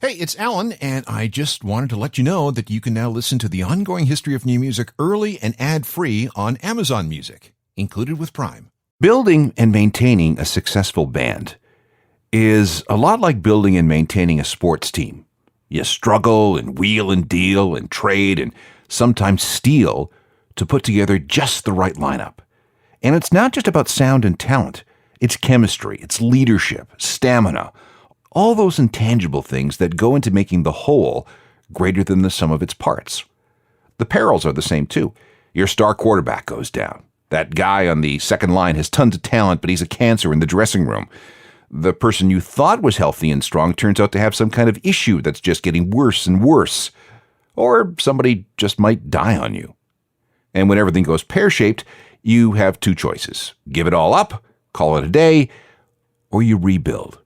Hey, it's Alan, and I just wanted to let you know that you can now listen to the ongoing history of new music early and ad-free on Amazon Music, included with Prime. Building and maintaining a successful band is a lot like building and maintaining a sports team. You struggle and wheel and deal and trade and sometimes steal to put together just the right lineup. And it's not just about sound and talent. It's chemistry, it's leadership, stamina, all those intangible things that go into making the whole greater than the sum of its parts. The perils are the same too. Your star quarterback goes down. That guy on the second line has tons of talent, but he's a cancer in the dressing room. The person you thought was healthy and strong turns out to have some kind of issue that's just getting worse and worse. Or somebody just might die on you. And when everything goes pear-shaped, you have two choices. Give it all up, call it a day, or you rebuild.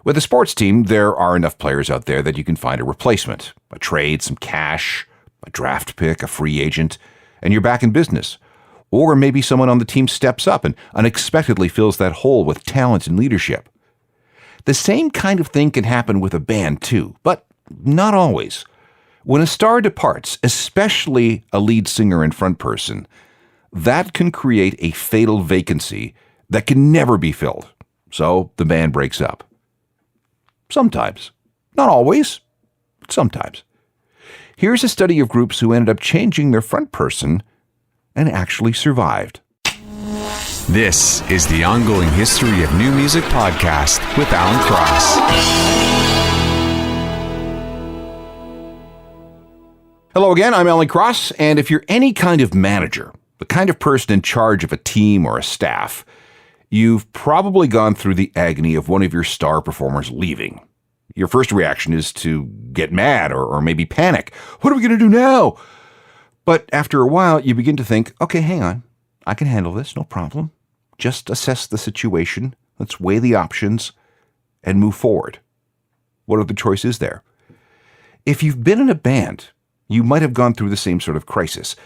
With a sports team, there are enough players out there that you can find a replacement, a trade, some cash, a draft pick, a free agent, and you're back in business. Or maybe someone on the team steps up and unexpectedly fills that hole with talent and leadership. The same kind of thing can happen with a band too, but not always. When a star departs, especially a lead singer and front person, that can create a fatal vacancy that can never be filled. So the band breaks up. Sometimes. Not always. Sometimes. Here's a study of groups who ended up changing their front person and actually survived. This is the Ongoing History of New Music podcast with Alan Cross. Hello again, I'm Alan Cross, and if you're any kind of manager, the kind of person in charge of a team or a staff, you've probably gone through the agony of one of your star performers leaving. Your first reaction is to get mad or maybe panic. What are we going to do now? But after a while, you begin to think, okay, hang on. I can handle this, no problem. Just assess the situation. Let's weigh the options and move forward. What other choice is there? If you've been in a band, you might have gone through the same sort of crisis.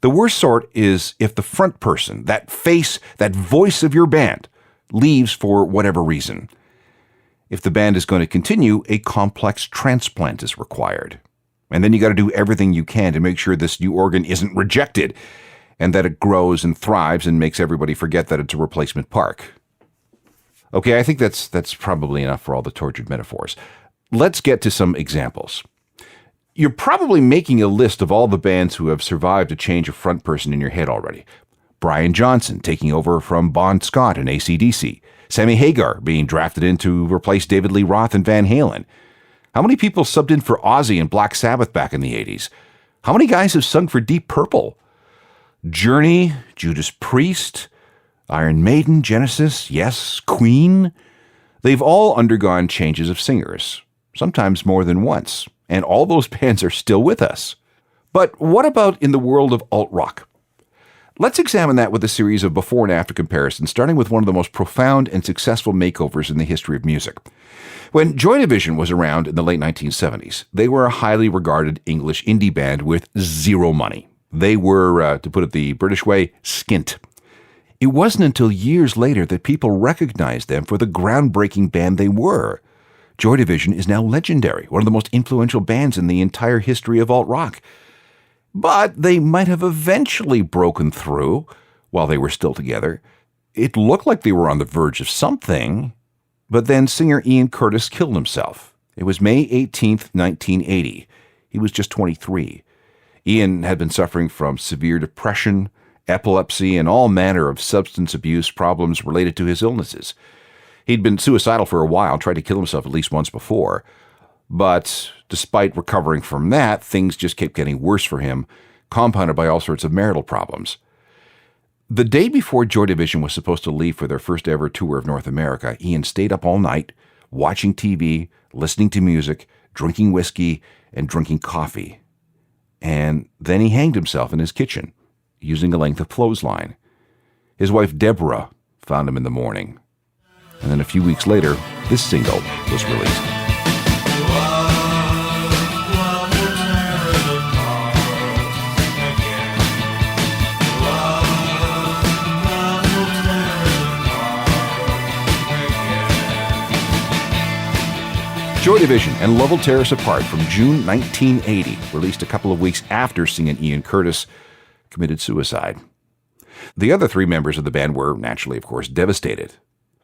The worst sort is if the front person, that face, that voice of your band, leaves for whatever reason. If the band is going to continue, a complex transplant is required. And then you got to do everything you can to make sure this new organ isn't rejected and that it grows and thrives and makes everybody forget that it's a replacement park. Okay, I think that's probably enough for all the tortured metaphors. Let's get to some examples. You're probably making a list of all the bands who have survived a change of front person in your head already. Brian Johnson taking over from Bon Scott in AC/DC. Sammy Hagar being drafted in to replace David Lee Roth and Van Halen. How many people subbed in for Ozzy and Black Sabbath back in the 80s? How many guys have sung for Deep Purple? Journey, Judas Priest, Iron Maiden, Genesis, yes, Queen. They've all undergone changes of singers, sometimes more than once, and all those bands are still with us. But what about in the world of alt-rock? Let's examine that with a series of before and after comparisons, starting with one of the most profound and successful makeovers in the history of music. When Joy Division was around in the late 1970s, they were a highly regarded English indie band with zero money. They were, to put it the British way, skint. It wasn't until years later that people recognized them for the groundbreaking band they were. Joy Division is now legendary, one of the most influential bands in the entire history of alt-rock. But they might have eventually broken through while they were still together. It looked like they were on the verge of something, but then singer Ian Curtis killed himself. It was May 18th, 1980. He was just 23. Ian had been suffering from severe depression, epilepsy, and all manner of substance abuse problems related to his illnesses. He'd been suicidal for a while, tried to kill himself at least once before. But despite recovering from that, things just kept getting worse for him, compounded by all sorts of marital problems. The day before Joy Division was supposed to leave for their first ever tour of North America, Ian stayed up all night, watching TV, listening to music, drinking whiskey, and drinking coffee. And then he hanged himself in his kitchen, using a length of clothesline. His wife Deborah found him in the morning. And then a few weeks later, this single was released. Joy Joy Division and Love Will Tear Us Apart from June 1980, released a couple of weeks after singing Ian Curtis committed suicide. The other three members of the band were, naturally, of course, devastated.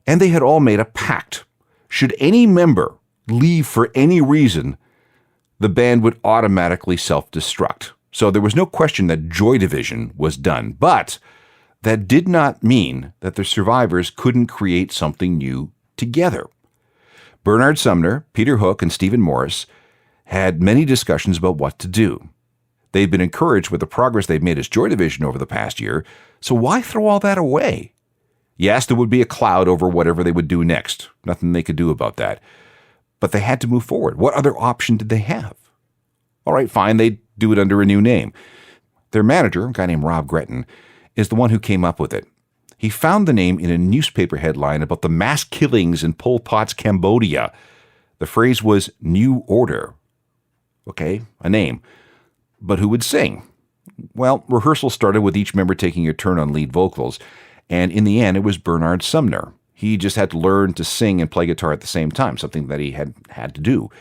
And they had all made a pact. Should any member leave for any reason, the band would automatically self-destruct. So there was no question that Joy Division was done. But that did not mean that the survivors couldn't create something new together. Bernard Sumner, Peter Hook, and Stephen Morris had many discussions about what to do. They've been encouraged with the progress they've made as Joy Division over the past year, so why throw all that away? Yes, there would be a cloud over whatever they would do next. Nothing they could do about that. But they had to move forward. What other option did they have? All right, fine, they'd do it under a new name. Their manager, a guy named Rob Gretton, is the one who came up with it. He found the name in a newspaper headline about the mass killings in Pol Pot's Cambodia. The phrase was New Order. Okay, a name. But who would sing? Well, rehearsal started with each member taking a turn on lead vocals, and in the end it was Bernard Sumner. He just had to learn to sing and play guitar at the same time, something that he had to do.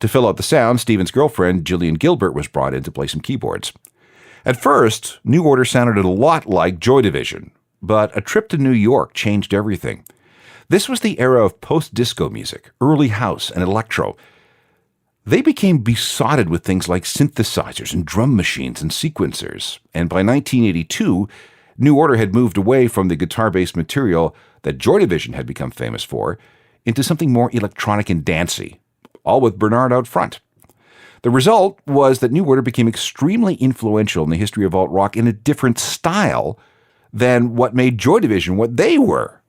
To fill out the sound, Stephen's girlfriend, Gillian Gilbert, was brought in to play some keyboards. At first, New Order sounded a lot like Joy Division, but a trip to New York changed everything. This was the era of post-disco music, early house, and electro. They became besotted with things like synthesizers and drum machines and sequencers, and by 1982, New Order had moved away from the guitar-based material that Joy Division had become famous for into something more electronic and dancey, all with Bernard out front. The result was that New Order became extremely influential in the history of alt-rock in a different style than what made Joy Division what they were.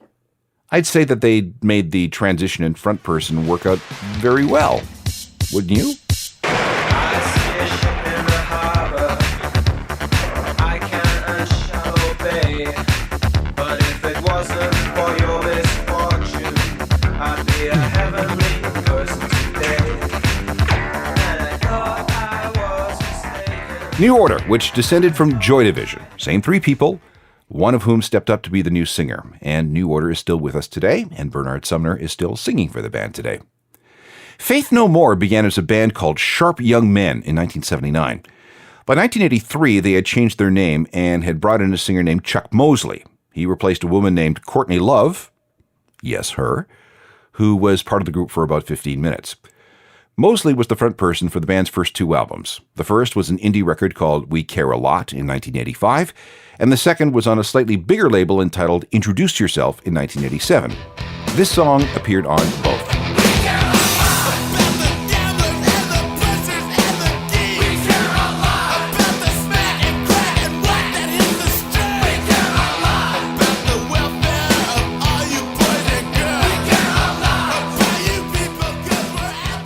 I'd say that they made the transition in front person work out very well. Wouldn't you? New Order, which descended from Joy Division. Same three people, one of whom stepped up to be the new singer. And New Order is still with us today, and Bernard Sumner is still singing for the band today. Faith No More began as a band called Sharp Young Men in 1979. By 1983, they had changed their name and had brought in a singer named Chuck Mosley. He replaced a woman named Courtney Love, yes, her, who was part of the group for about 15 minutes. Mosley was the front person for the band's first two albums. The first was an indie record called We Care a Lot in 1985, and the second was on a slightly bigger label entitled Introduce Yourself in 1987. This song appeared on both.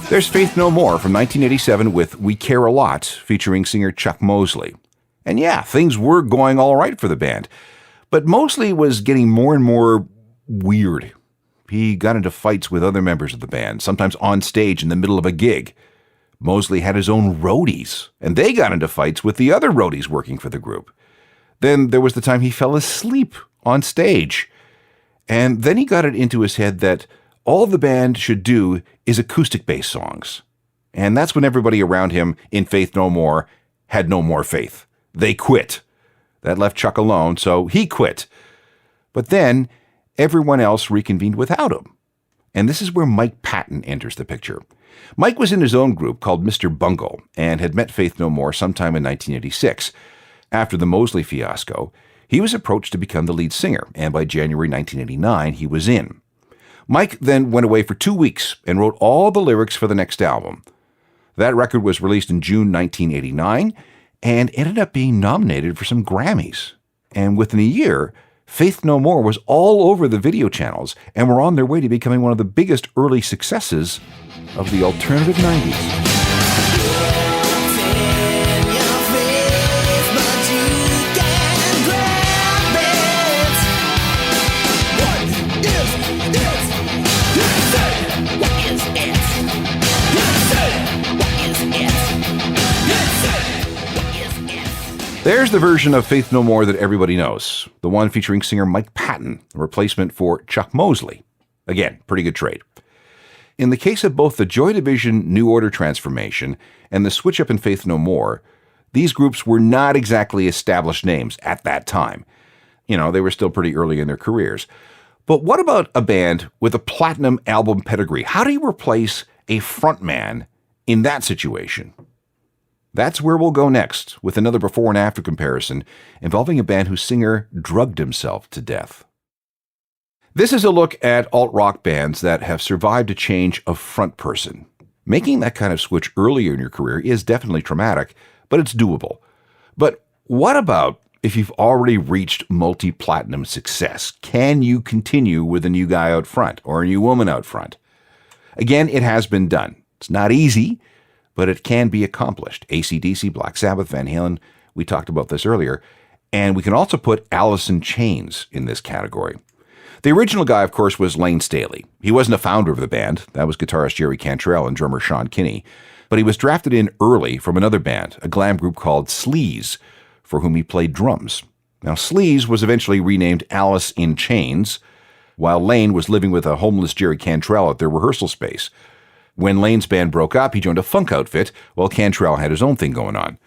There's Faith No More from 1987 with We Care a Lot, featuring singer Chuck Mosley. And yeah, things were going all right for the band. But Mosley was getting more and more weird. He got into fights with other members of the band, sometimes on stage in the middle of a gig. Mosley had his own roadies, and they got into fights with the other roadies working for the group. Then there was the time he fell asleep on stage. And then he got it into his head that all the band should do is acoustic-based songs. And that's when everybody around him in Faith No More had no more faith. They quit. That left Chuck alone, so he quit. But then everyone else reconvened without him. And this is where Mike Patton enters the picture. Mike was in his own group called Mr. Bungle and had met Faith No More sometime in 1986. After the Mosley fiasco, he was approached to become the lead singer, and by January 1989, he was in. Mike then went away for 2 weeks and wrote all the lyrics for the next album. That record was released in June 1989 and ended up being nominated for some Grammys. And within a year, Faith No More was all over the video channels and were on their way to becoming one of the biggest early successes of the alternative 90s. There's the version of Faith No More that everybody knows, the one featuring singer Mike Patton, a replacement for Chuck Mosley. Again, pretty good trade. In the case of both the Joy Division New Order transformation and the Switch Up and Faith No More, these groups were not exactly established names at that time. They were still pretty early in their careers. But what about a band with a platinum album pedigree? How do you replace a frontman in that situation? That's where we'll go next, with another before and after comparison involving a band whose singer drugged himself to death. This is a look at alt-rock bands that have survived a change of front person. Making that kind of switch earlier in your career is definitely traumatic, but it's doable. But what about if you've already reached multi-platinum success? Can you continue with a new guy out front or a new woman out front? Again, it has been done. It's not easy, but it can be accomplished. AC/DC, Black Sabbath, Van Halen, we talked about this earlier. And we can also put Alice in Chains in this category. The original guy, of course, was Lane Staley. He wasn't a founder of the band. That was guitarist Jerry Cantrell and drummer Sean Kinney. But he was drafted in early from another band, a glam group called Sleaze, for whom he played drums. Now, Sleaze was eventually renamed Alice in Chains, while Lane was living with a homeless Jerry Cantrell at their rehearsal space. When Lane's band broke up, he joined a funk outfit, while Cantrell had his own thing going on.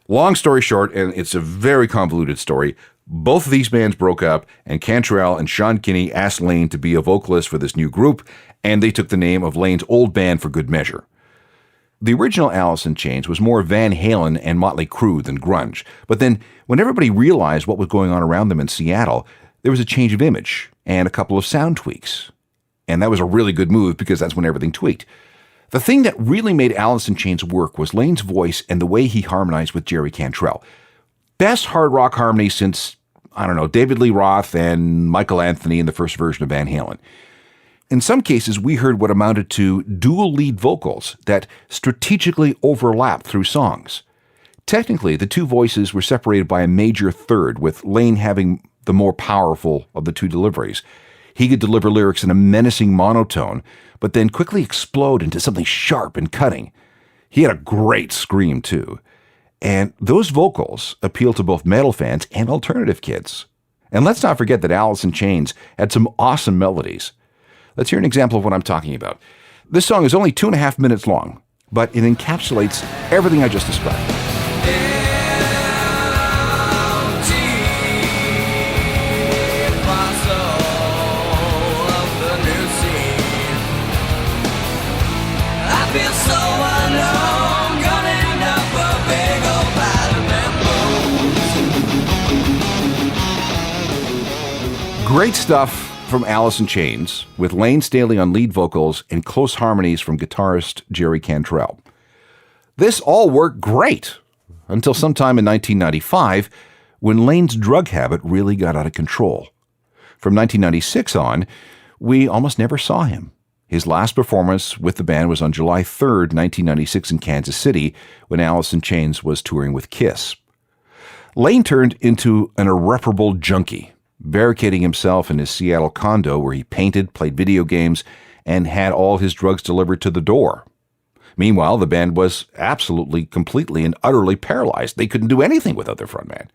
Long story short, and it's a very convoluted story, both of these bands broke up, and Cantrell and Sean Kinney asked Lane to be a vocalist for this new group, and they took the name of Lane's old band for good measure. The original Alice in Chains was more Van Halen and Motley Crue than grunge, but then when everybody realized what was going on around them in Seattle, there was a change of image and a couple of sound tweaks. And that was a really good move because that's when everything tweaked. The thing that really made Alice in Chains work was Lane's voice and the way he harmonized with Jerry Cantrell. Best hard rock harmony since, David Lee Roth and Michael Anthony in the first version of Van Halen. In some cases, we heard what amounted to dual lead vocals that strategically overlapped through songs. Technically, the two voices were separated by a major third, with Lane having the more powerful of the two deliveries. He could deliver lyrics in a menacing monotone, but then quickly explode into something sharp and cutting. He had a great scream, too. And those vocals appeal to both metal fans and alternative kids. And let's not forget that Alice in Chains had some awesome melodies. Let's hear an example of what I'm talking about. This song is only 2.5 minutes long, but it encapsulates everything I just described. Great stuff from Alice in Chains, with Lane Staley on lead vocals and close harmonies from guitarist Jerry Cantrell. This all worked great until sometime in 1995, when Lane's drug habit really got out of control. From 1996 on, we almost never saw him. His last performance with the band was on July 3rd, 1996 in Kansas City, when Alice in Chains was touring with Kiss. Lane turned into an irreparable junkie, barricading himself in his Seattle condo where he painted, played video games, and had all his drugs delivered to the door. Meanwhile, the band was absolutely, completely, and utterly paralyzed. They couldn't do anything without their frontman.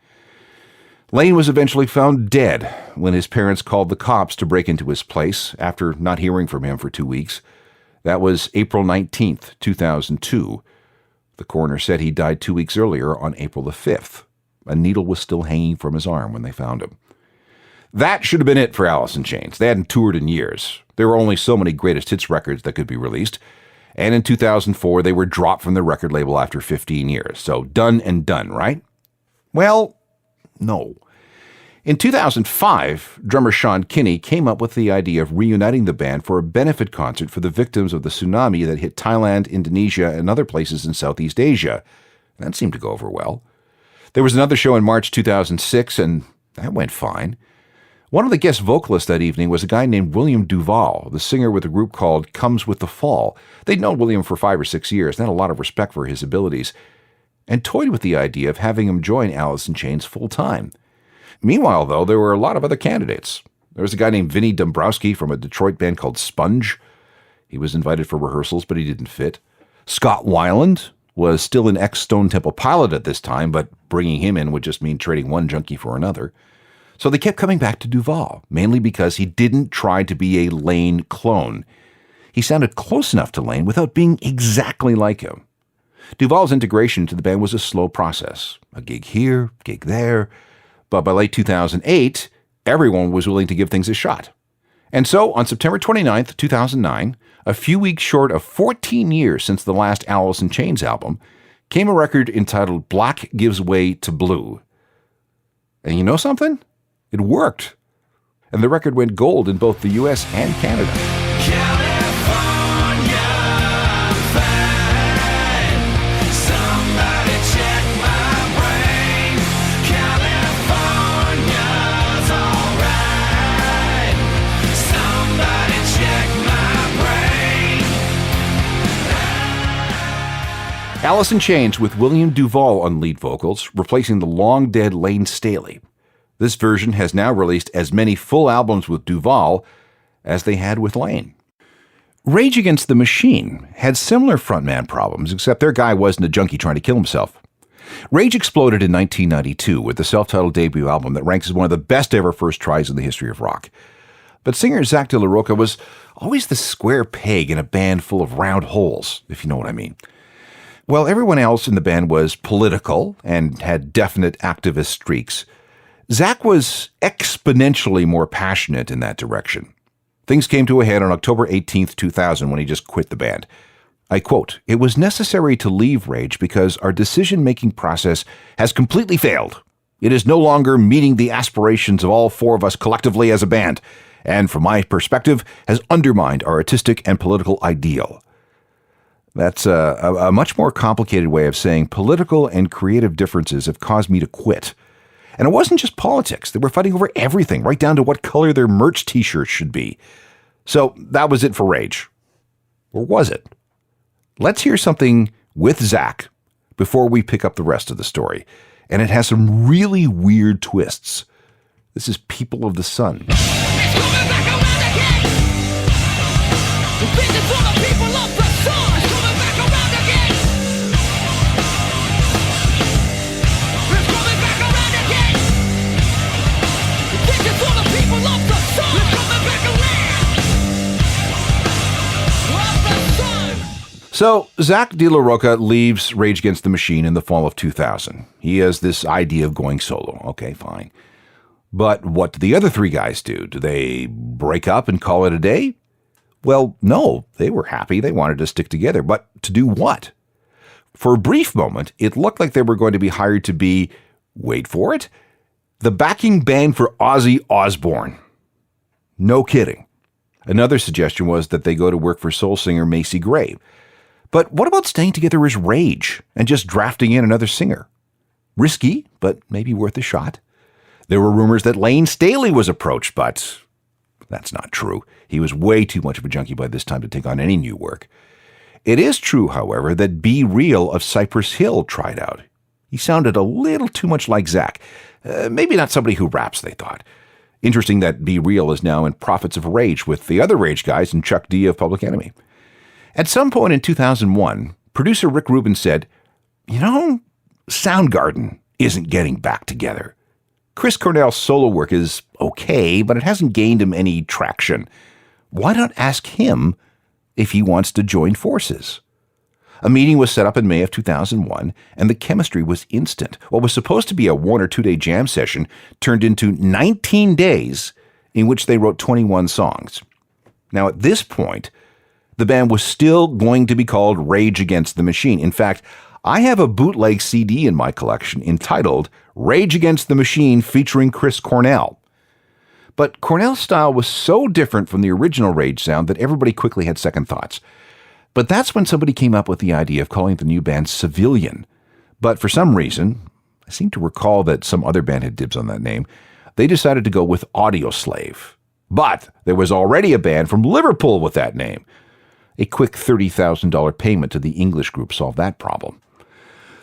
Lane was eventually found dead when his parents called the cops to break into his place after not hearing from him for 2 weeks. That was April 19th, 2002. The coroner said he died 2 weeks earlier on April the 5th. A needle was still hanging from his arm when they found him. That should have been it for Alice in Chains. They hadn't toured in years. There were only so many greatest hits records that could be released. And in 2004, they were dropped from the record label after 15 years. So done and done, right? Well, no. In 2005, drummer Sean Kinney came up with the idea of reuniting the band for a benefit concert for the victims of the tsunami that hit Thailand, Indonesia, and other places in Southeast Asia. That seemed to go over well. There was another show in March 2006, and that went fine. One of the guest vocalists that evening was a guy named William Duvall, the singer with a group called Comes With the Fall. They'd known William for 5 or 6 years and had a lot of respect for his abilities, and toyed with the idea of having him join Alice in Chains full-time. Meanwhile, though, there were a lot of other candidates. There was a guy named Vinny Dombrowski from a Detroit band called Sponge. He was invited for rehearsals, but he didn't fit. Scott Weiland was still an ex-Stone Temple Pilot at this time, but bringing him in would just mean trading one junkie for another. So they kept coming back to Duvall, mainly because he didn't try to be a Lane clone. he sounded close enough to Lane without being exactly like him. Duvall's integration into the band was a slow process. A gig here, gig there. But by late 2008, everyone was willing to give things a shot. And so, on September 29th, 2009, a few weeks short of 14 years since the last Alice in Chains album, came a record entitled Black Gives Way to Blue. And you know something? It worked. And the record went gold in both the US and Canada. Alice in Chains with William Duvall on lead vocals, replacing the long-dead Lane Staley. This version has now released as many full albums with Duvall as they had with Lane. Rage Against the Machine had similar frontman problems, except their guy wasn't a junkie trying to kill himself. Rage exploded in 1992 with the self-titled debut album that ranks as one of the best ever first tries in the history of rock. But singer Zach De La Rocha was always the square peg in a band full of round holes, if you know what I mean. While everyone else in the band was political and had definite activist streaks, Zach was exponentially more passionate in that direction. Things came to a head on October 18th, 2000, when he just quit the band. I quote, "It was necessary to leave Rage because our decision-making process has completely failed. It is no longer meeting the aspirations of all four of us collectively as a band, and from my perspective, has undermined our artistic and political ideal." That's a much more complicated way of saying political and creative differences have caused me to quit. And it wasn't just politics. They were fighting over everything, right down to what color their merch t-shirts should be. So that was it for Rage. Or was it? Let's hear something with Zach before we pick up the rest of the story. And it has some really weird twists. This is People of the Sun. So, Zach De La Rocha leaves Rage Against the Machine in the fall of 2000. He has this idea of going solo. Okay, fine. But what do the other three guys do? Do they break up and call it a day? Well, no. They were happy. They wanted to stick together. But to do what? For a brief moment, it looked like they were going to be hired to be, wait for it, the backing band for Ozzy Osbourne. No kidding. Another suggestion was that they go to work for soul singer Macy Gray. But what about staying together as Rage and just drafting in another singer? Risky, but maybe worth a shot. There were rumors that Lane Staley was approached, but that's not true. He was way too much of a junkie by this time to take on any new work. It is true, however, that Be Real of Cypress Hill tried out. He sounded a little too much like Zach. Maybe not somebody who raps, they thought. Interesting that Be Real is now in Prophets of Rage with the other Rage guys and Chuck D of Public Enemy. At some point in 2001, producer Rick Rubin said, Soundgarden isn't getting back together. Chris Cornell's solo work is okay, but it hasn't gained him any traction. Why not ask him if he wants to join forces? A meeting was set up in May of 2001, and the chemistry was instant. What was supposed to be a 1 or 2 day jam session turned into 19 days in which they wrote 21 songs. Now, at this point, the band was still going to be called Rage Against the Machine. In fact, I have a bootleg CD in my collection entitled Rage Against the Machine featuring Chris Cornell. But Cornell's style was so different from the original Rage sound that everybody quickly had second thoughts. But that's when somebody came up with the idea of calling the new band Civilian. But for some reason, I seem to recall that some other band had dibs on that name, they decided to go with Audioslave. But there was already a band from Liverpool with that name. A quick $30,000 payment to the English group solved that problem.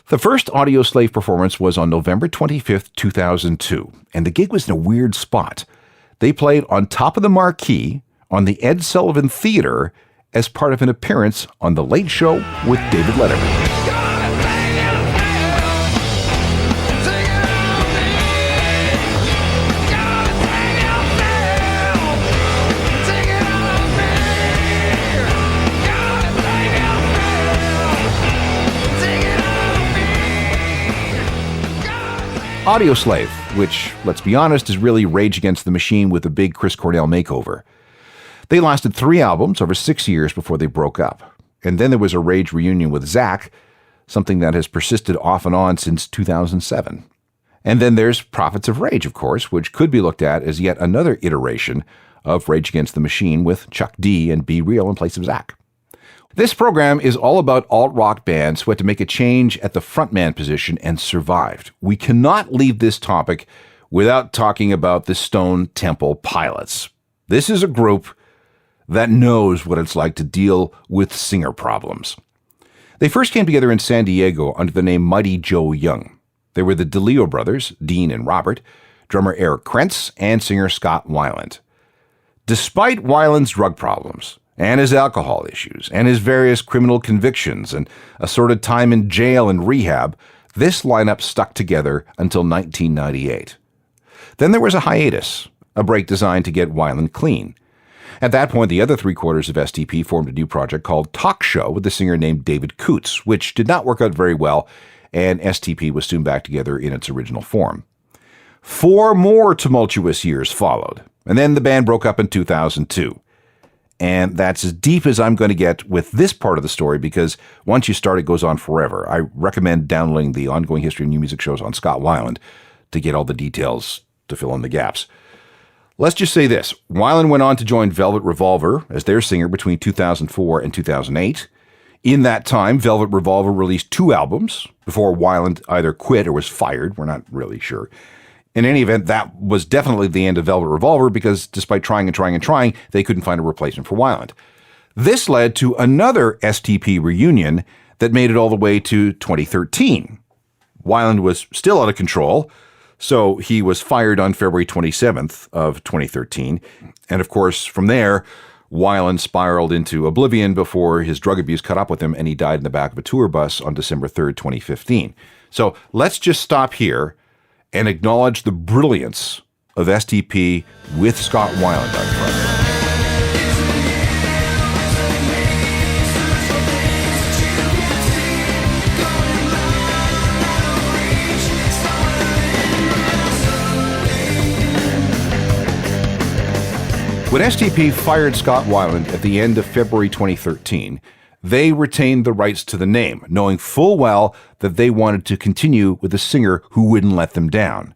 The first Audioslave performance was on November 25th, 2002, and the gig was in a weird spot. They played on top of the marquee on the Ed Sullivan Theater as part of an appearance on The Late Show with David Letterman. Audioslave, which, let's be honest, is really Rage Against the Machine with a big Chris Cornell makeover. They lasted 3 albums over 6 years before they broke up. And then there was a Rage reunion with Zach, something that has persisted off and on since 2007. And then there's Prophets of Rage, of course, which could be looked at as yet another iteration of Rage Against the Machine with Chuck D and Be Real in place of Zach. This program is all about alt-rock bands who had to make a change at the frontman position and survived. We cannot leave this topic without talking about the Stone Temple Pilots. This is a group that knows what it's like to deal with singer problems. They first came together in San Diego under the name Mighty Joe Young. They were the DeLeo brothers, Dean and Robert, drummer Eric Krentz, and singer Scott Weiland. Despite Weiland's drug problems, and his alcohol issues, and his various criminal convictions, and assorted time in jail and rehab, this lineup stuck together until 1998. Then there was a hiatus, a break designed to get Weiland clean. At that point, the other 3/4 of STP formed a new project called Talk Show with a singer named David Coots, which did not work out very well, and STP was soon back together in its original form. 4 more tumultuous years followed, and then the band broke up in 2002. And that's as deep as I'm going to get with this part of the story, because once you start, it goes on forever. I recommend downloading the Ongoing History of New Music shows on Scott Weiland to get all the details to fill in the gaps. Let's just say this. Weiland went on to join Velvet Revolver as their singer between 2004 and 2008. In that time, Velvet Revolver released 2 albums before Weiland either quit or was fired. We're not really sure. In any event, that was definitely the end of Velvet Revolver because despite trying, they couldn't find a replacement for Weiland. This led to another STP reunion that made it all the way to 2013. Weiland was still out of control, so he was fired on February 27th of 2013. And of course, from there, Weiland spiraled into oblivion before his drug abuse caught up with him and he died in the back of a tour bus on December 3rd, 2015. So let's just stop here and acknowledge the brilliance of STP with Scott Weiland up front. When STP fired Scott Weiland at the end of February 2013, they retained the rights to the name, knowing full well that they wanted to continue with a singer who wouldn't let them down.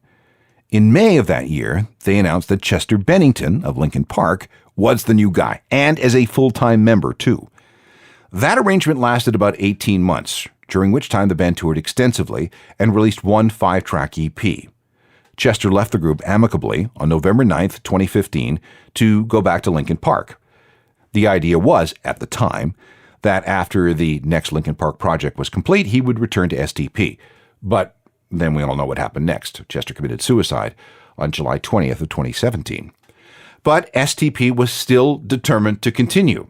In May of that year, they announced that Chester Bennington of Linkin Park was the new guy, and as a full-time member, too. That arrangement lasted about 18 months, during which time the band toured extensively and released one 5-track EP. Chester left the group amicably on November 9th, 2015, to go back to Linkin Park. The idea was, at the time, that after the next Linkin Park project was complete, he would return to STP. But then we all know what happened next. Chester committed suicide on July 20th of 2017. But STP was still determined to continue.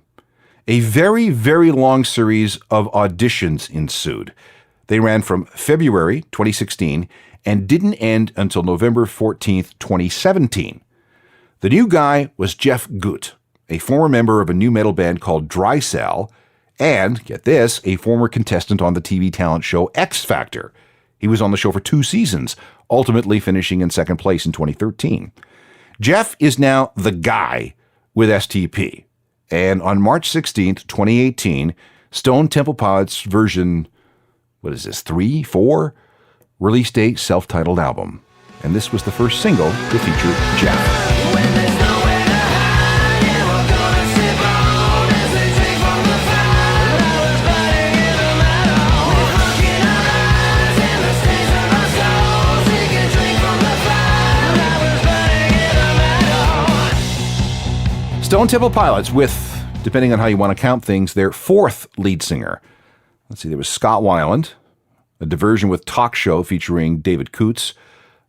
A very, very long series of auditions ensued. They ran from February 2016 and didn't end until November 14th, 2017. The new guy was Jeff Gut, a former member of a new metal band called Dry Cell, and, get this, a former contestant on the TV talent show X Factor. He was on the show for 2 seasons, ultimately finishing in 2nd place in 2013. Jeff is now the guy with STP. And on March 16th, 2018, Stone Temple Pilots version, 3, 4? Released a self-titled album. And this was the first single to feature Jeff. Stone Temple Pilots with, depending on how you want to count things, their 4th lead singer. Let's see, there was Scott Weiland, a diversion with Talk Show featuring David Coots,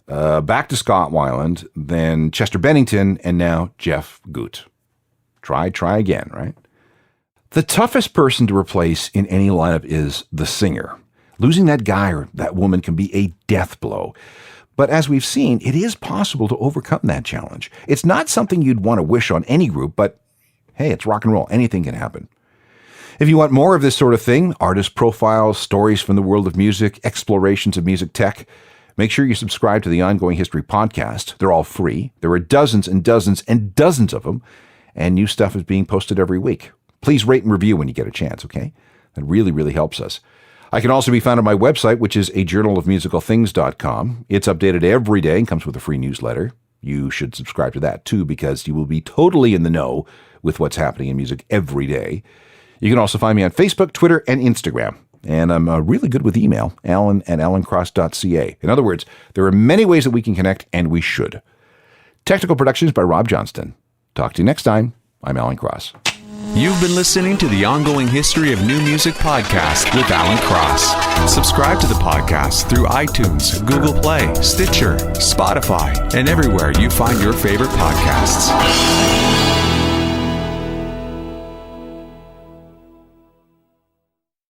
back to Scott Weiland, then Chester Bennington, and now Jeff Gut. Try again, right? The toughest person to replace in any lineup is the singer. Losing that guy or that woman can be a death blow. But as we've seen, it is possible to overcome that challenge. It's not something you'd want to wish on any group, but hey, it's rock and roll. Anything can happen. If you want more of this sort of thing, artist profiles, stories from the world of music, explorations of music tech, Make sure you subscribe to the Ongoing History podcast. They're all free. There are dozens and dozens and dozens of them, and new stuff is being posted every week. Please rate and review when you get a chance, okay? That really, really helps us. I can also be found on my website, which is ajournalofmusicalthings.com. It's updated every day and comes with a free newsletter. You should subscribe to that too, because you will be totally in the know with what's happening in music every day. You can also find me on Facebook, Twitter, and Instagram. And I'm really good with email, alan@alancross.ca. In other words, there are many ways that we can connect, and we should. Technical productions by Rob Johnston. Talk to you next time. I'm Alan Cross. You've been listening to the Ongoing History of New Music podcast with Alan Cross. Subscribe to the podcast through iTunes, Google Play, Stitcher, Spotify, and everywhere you find your favorite podcasts.